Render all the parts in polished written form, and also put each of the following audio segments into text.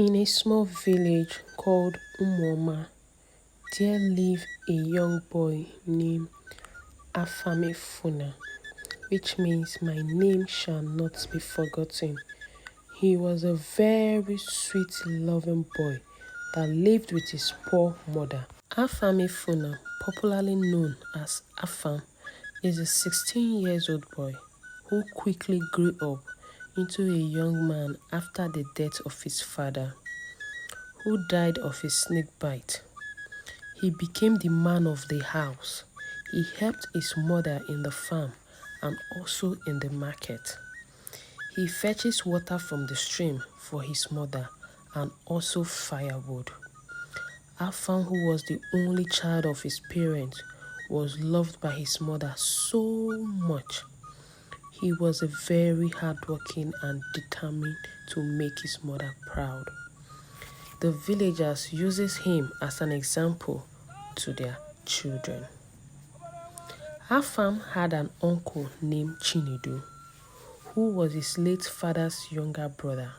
In a small village called Umoma, there lived a young boy named Afamefuna, which means my name shall not be forgotten. He was a very sweet, loving boy that lived with his poor mother. Afamefuna, popularly known as Afam, is a 16 years old boy who quickly grew up into a young man after the death of his father, who died of a snake bite. He became the man of the house. He helped his mother in the farm and also in the market. He fetches water from the stream for his mother and also firewood. Afam, who was the only child of his parents, was loved by his mother so much. He was a very hardworking and determined to make his mother proud. The villagers uses him as an example to their children. Afam had an uncle named Chinedu, who was his late father's younger brother.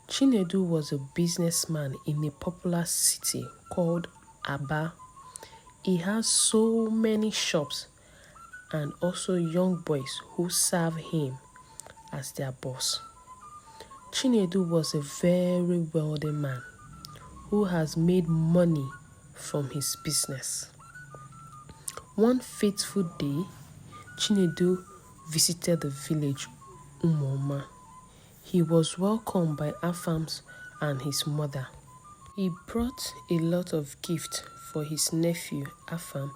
Chinedu was a businessman in a popular city called Aba. He has so many shops and also young boys who serve him as their boss. Chinedu was a very wealthy man who has made money from his business. One fateful day, Chinedu visited the village Umoma. He was welcomed by Afam and his mother. He brought a lot of gifts for his nephew Afam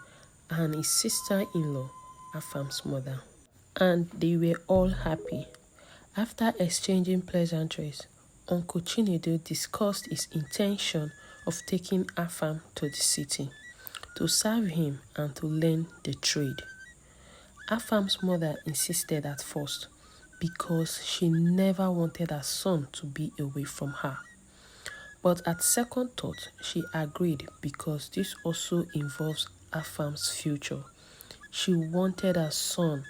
and his sister-in-law, Afam's mother, and they were all happy. After exchanging pleasantries, Uncle Chinedu discussed his intention of taking Afam to the city to serve him and to learn the trade. Afam's mother insisted at first because she never wanted her son to be away from her. But at second thought, she agreed because this also involves Afam's future. She wanted her son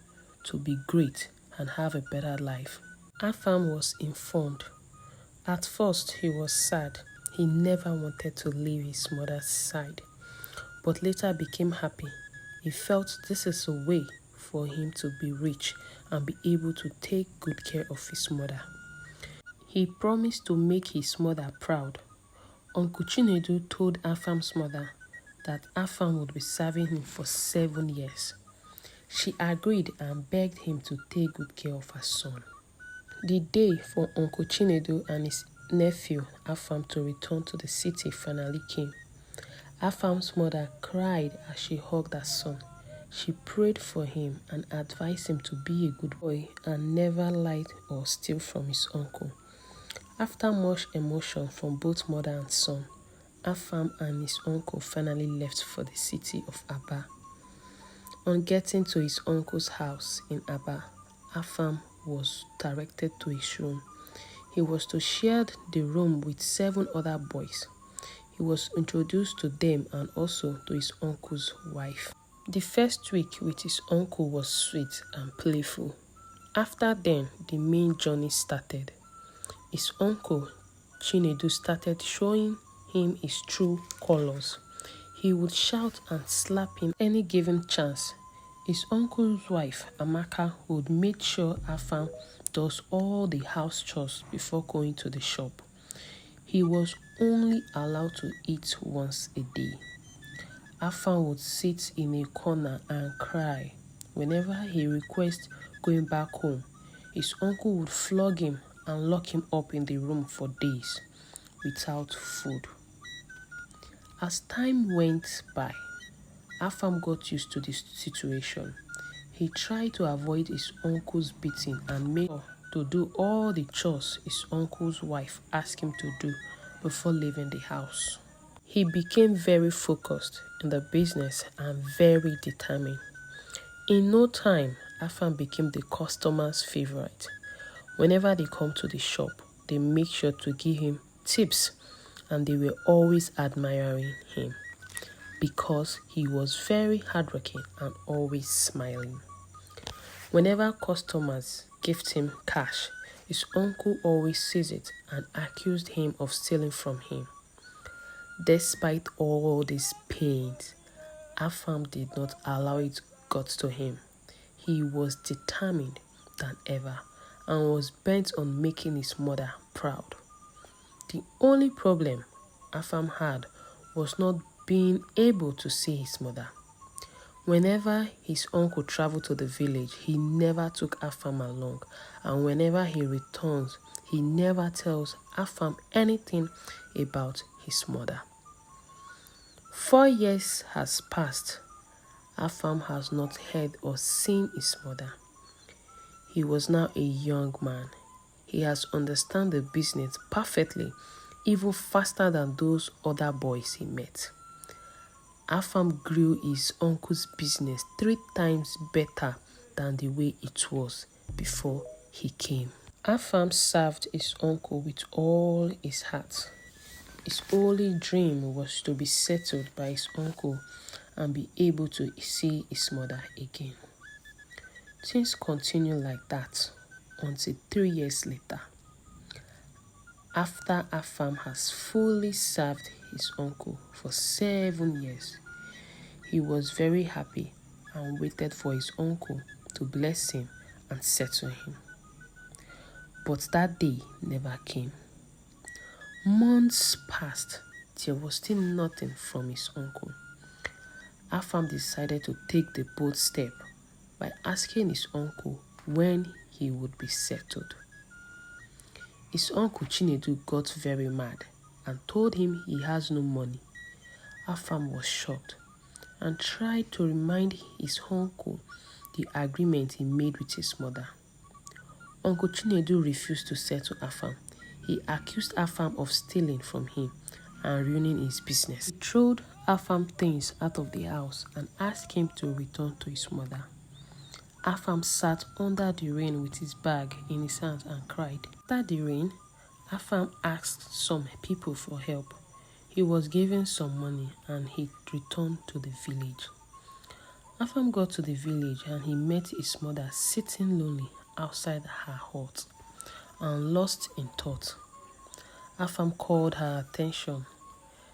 to be great and have a better life. Afam was informed. At first, he was sad. He never wanted to leave his mother's side, but later became happy. He felt this is a way for him to be rich and be able to take good care of his mother. He promised to make his mother proud. Uncle Chinedu told Afam's mother that Afam would be serving him for 7 years. She agreed and begged him to take good care of her son. The day for Uncle Chinedu and his nephew Afam to return to the city finally came. Afam's mother cried as she hugged her son. She prayed for him and advised him to be a good boy and never lie or steal from his uncle. After much emotion from both mother and son, Afam and his uncle finally left for the city of Aba. On getting to his uncle's house in Aba, Afam was directed to his room. He was to share the room with 7 other boys. He was introduced to them and also to his uncle's wife. The first week with his uncle was sweet and playful. After then, the main journey started. His uncle, Chinedu, started showing him his true colors. He would shout and slap him any given chance. His uncle's wife, Amaka, would make sure Afam does all the house chores before going to the shop. He was only allowed to eat once a day. Afam would sit in a corner and cry. Whenever he requested going back home, his uncle would flog him and lock him up in the room for days without food. As time went by, Afam got used to this situation. He tried to avoid his uncle's beating and made sure to do all the chores his uncle's wife asked him to do before leaving the house. He became very focused in the business and very determined. In no time, Afam became the customer's favorite. Whenever they come to the shop, they make sure to give him tips, and they were always admiring him because he was very hardworking and always smiling. Whenever customers gave him cash, His uncle always sees it and accused him of stealing from him. Despite all these pains, Afam did not allow it got to him. He was determined than ever and was bent on making his mother proud. The only problem Afam had was not being able to see his mother. Whenever his uncle traveled to the village, he never took Afam along, and whenever he returns, he never tells Afam anything about his mother. 4 years has passed. Afam has not heard or seen his mother. He was now a young man. He has understood the business perfectly, even faster than those other boys he met. Afam grew his uncle's business 3 times better than the way it was before he came. Afam served his uncle with all his heart. His only dream was to be settled by his uncle and be able to see his mother again. Things continued like that until 3 years later. After Afam has fully served his uncle for 7 years, he was very happy and waited for his uncle to bless him and settle him. But that day never came. Months passed. There was still nothing from his uncle. Afam decided to take the bold step by asking his uncle when he would be settled. His uncle Chinedu got very mad and told him he has no money. Afam was shocked and tried to remind his uncle the agreement he made with his mother. Uncle Chinedu refused to settle Afam. He accused Afam of stealing from him and ruining his business. He threw Afam things out of the house and asked him to return to his mother. Afam sat under the rain with his bag in his hand and cried. After the rain, Afam asked some people for help. He was given some money and he returned to the village. Afam got to the village and he met his mother sitting lonely outside her hut and lost in thought. Afam called her attention.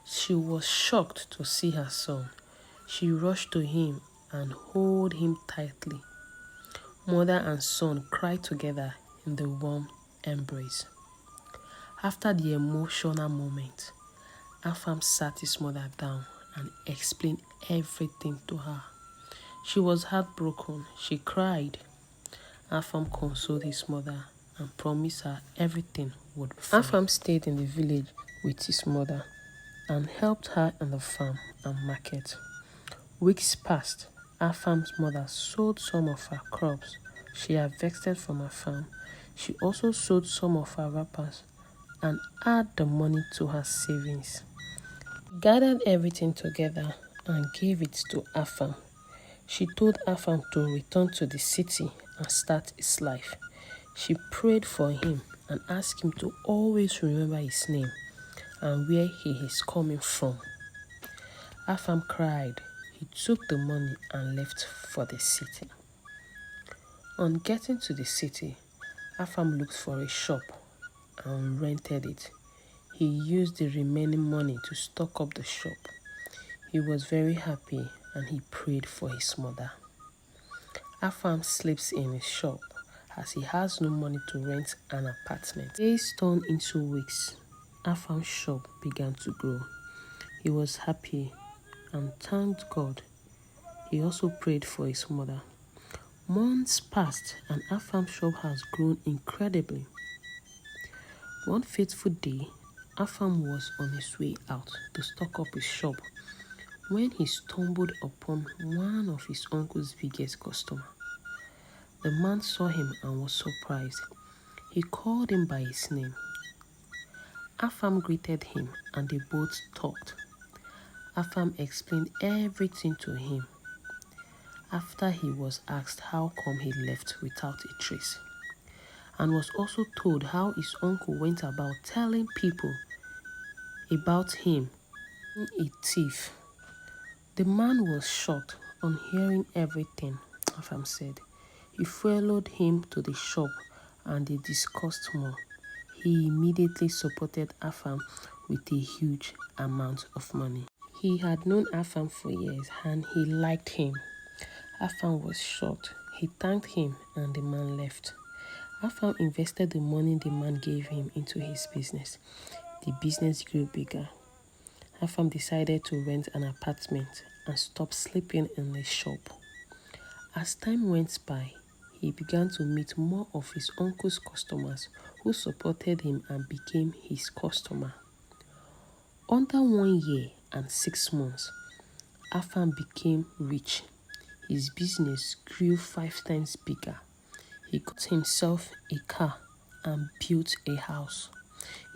She was shocked to see her son. She rushed to him and held him tightly. Mother and son cried together in the warm embrace. After the emotional moment, Afam sat his mother down and explained everything to her. She was heartbroken. She cried. Afam consoled his mother and promised her everything would be fine. Afam stayed in the village with his mother and helped her in the farm and market. Weeks passed. Afam's mother sold some of her crops she harvested from her farm. She also sold some of her wrappers and added the money to her savings. She gathered everything together and gave it to Afam. She told Afam to return to the city and start his life. She prayed for him and asked him to always remember his name and where he is coming from. Afam cried. He took the money and left for the city. On getting to the city, Afam looked for a shop and rented it. He used the remaining money to stock up the shop. He was very happy and he prayed for his mother. Afam sleeps in his shop as he has no money to rent an apartment. Days turned into weeks. Afam's shop began to grow. He was happy and thanked God. He also prayed for his mother. Months passed and Afam's shop has grown incredibly. One fateful day, Afam was on his way out to stock up his shop when he stumbled upon one of his uncle's biggest customers. The man saw him and was surprised. He called him by his name. Afam greeted him and they both talked. Afam explained everything to him. After he was asked how come he left without a trace, and was also told how his uncle went about telling people about him being a thief. The man was shocked on hearing everything Afam said. He followed him to the shop and they discussed more. He immediately supported Afam with a huge amount of money. He had known Afam for years and he liked him. Afam was shocked. He thanked him and the man left. Afam invested the money the man gave him into his business. The business grew bigger. Afam decided to rent an apartment and stop sleeping in the shop. As time went by, he began to meet more of his uncle's customers who supported him and became his customer. Under 1 year and 6 months, Afam became rich. His business grew 5 times bigger. He got himself a car and built a house.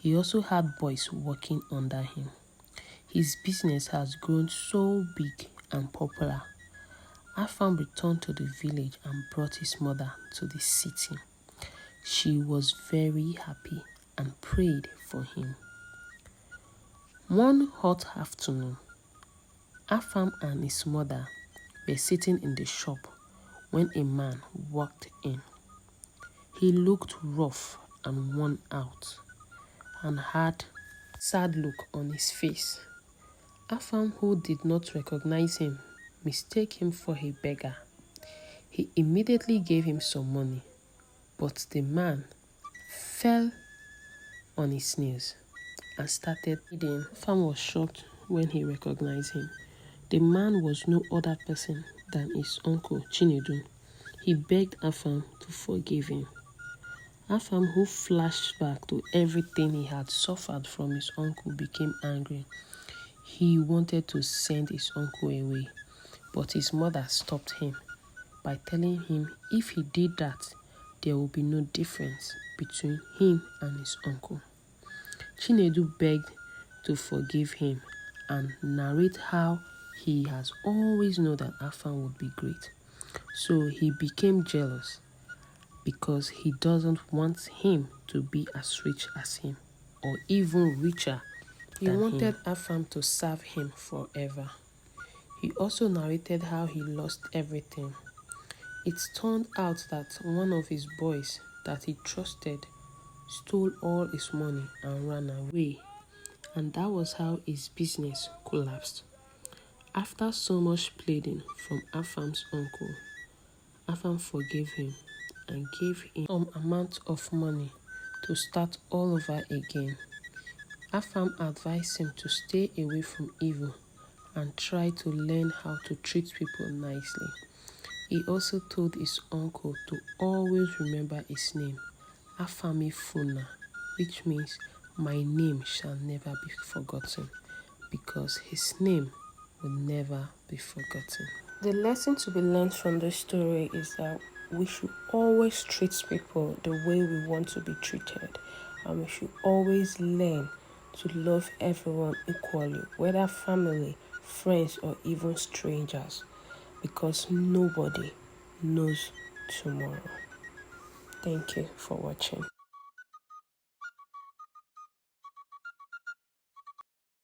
He also had boys working under him. His business has grown so big and popular. Afam returned to the village and brought his mother to the city. She was very happy and prayed for him. One hot afternoon, Afam and his mother were sitting in the shop when a man walked in. He looked rough and worn out and had a sad look on his face. Afam, who did not recognize him, mistook him for a beggar. He immediately gave him some money, but the man fell on his knees and started pleading. Afam was shocked when he recognized him. The man was no other person than his uncle Chinedu. He begged Afam to forgive him. Afam, who flashed back to everything he had suffered from his uncle, became angry. He wanted to send his uncle away, but his mother stopped him by telling him if he did that, there would be no difference between him and his uncle. Chinedu begged to forgive him and narrate how he has always known that Afam would be great. So he became jealous because he doesn't want him to be as rich as him or even richer than him. He wanted Afam to serve him forever. He also narrated how he lost everything. It turned out that one of his boys that he trusted stole all his money and ran away, and that was how his business collapsed. After so much pleading from Afam's uncle, Afam forgave him and gave him some amount of money to start all over again. Afam advised him to stay away from evil and try to learn how to treat people nicely. He also told his uncle to always remember his name, Afami Funa, which means my name shall never be forgotten, because his name will never be forgotten. The lesson to be learned from this story is that we should always treat people the way we want to be treated, and we should always learn to love everyone equally, whether family, friends, or even strangers, because nobody knows tomorrow. Thank you for watching.